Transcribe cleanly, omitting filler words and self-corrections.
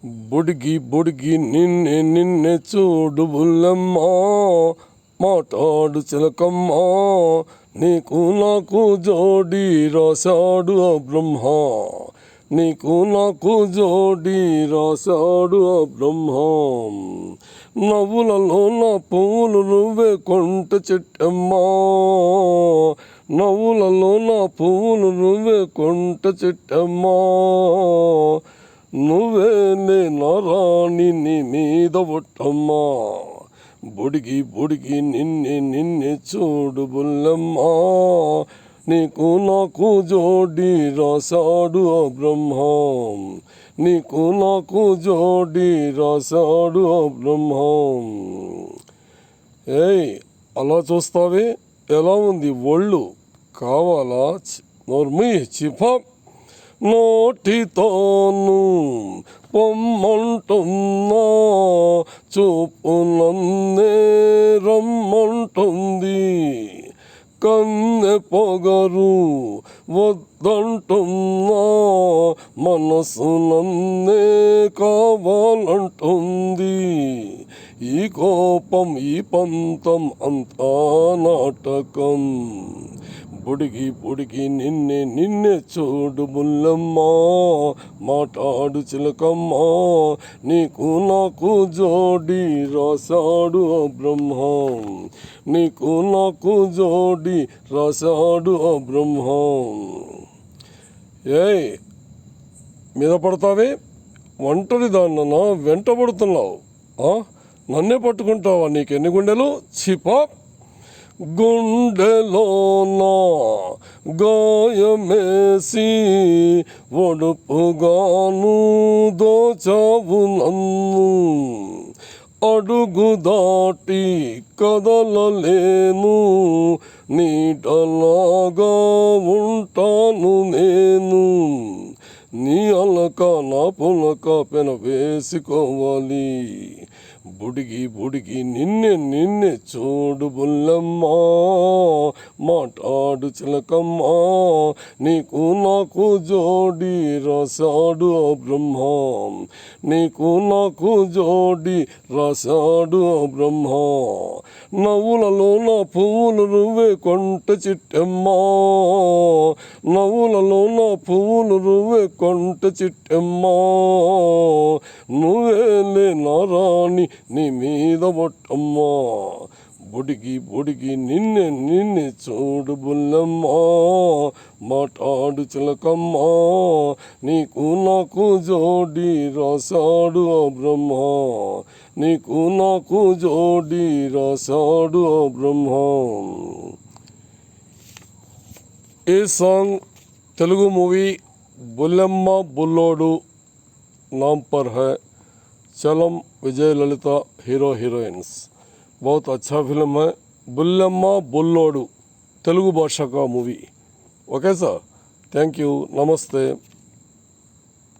బుడిగి బుడిగి నిన్నే నిన్నే చూడు బుల్లెమ్మా, మాట్లాడు చిలకమ్మ, నీకు నాకు జోడి రాశాడు ఆ బ్రహ్మ, నీకు నాకు జోడి రాశాడు ఆ బ్రహ్మ. నవ్వులలో నా పువ్వులు నువ్వే కొంట చెట్టమ్మా, నవ్వులలో నా పువ్వులు నువ్వే కొంట చెట్టమ్మా, నువ్వేనే నారాణి నీ మీద ఒట్టమ్మా. బుడిగి బుడిగి నిన్నే నిన్నే చూడు బుల్లెమ్మా, నీకు నాకు జోడి రాశాడు ఆ బ్రహ్మ, నీకు నాకు జోడి రాశాడు ఆ బ్రహ్మ. ఏయ్ అలా చూస్తావే, ఎలా ఉంది ఒళ్ళు? కావాలా? నోర్మి చిఫా. నోటితోను పొమ్మంటున్నా, చూపు నన్నే రమ్మంటుంది, కన్నె పొగరు వద్దంటున్నా, మనసు నన్నే కావాలంటుంది. ఈ కోపం ఈ పంతం అంతా నాటకం. బుడిగి బుడిగి నిన్నే నిన్నే చూడు బుల్లెమ్మా, మాట్లాడు చిలకమ్మా, నీకు నాకు జోడి రాశాడు ఆ బ్రహ్మ, నీకు నాకు జోడి రాశాడు ఆ బ్రహ్మ. ఏయ్ మీద పడతావే, ఒంటరి దాన్ననా వెంటబడుతున్నావు? నన్నే పట్టుకుంటావా? నీకెన్ని గుండెలు? చిపా. గుండెలోన గాయమేసి ఒడుపుగాను దోచావు నన్ను, అడుగు దాటి కదలలేను, నీడలాగా ఉంటాను నేను, నీ అలక నా పులక పెన వేసుకోవాలి. బుడిగి బుడిగి నిన్నే నిన్నే చూడు బుల్లెమ్మా, మాట్లాడు చిలకమ్మా, నీకు నాకు జోడి రాశాడు ఆ బ్రహ్మ, నీకు నాకు జోడి రాశాడు ఆ బ్రహ్మ. నవ్వులలో నా పువ్వులు నువ్వే కొంట చిట్టమ్మా, నవ్వులలో నా పువ్వులు నువ్వే కొంట చిట్టమ్మా, నువ్వేలే నారాణి నీ మీద ఒట్టమ్మా. బుడిగి బుడిగి నిన్నే నిన్నే చూడు బుల్లెమ్మా, మాట్లాడు చిలకమ్మా, నీకు నాకు జోడి రాశాడు ఆ బ్రహ్మ, నీకు నాకు జోడి రాశాడు ఆ బ్రహ్మ. ఈ సాంగ్ తెలుగు మూవీ బుల్లెమ్మ బుల్లోడు नाम पर है. चलम विजय ललिता हीरो हीरोइंस. बहुत अच्छा फिल्म है. बुल्लम्मा बुल्लोडु तेलुगु भाषा का movie. Okay sir, thank you, नमस्ते.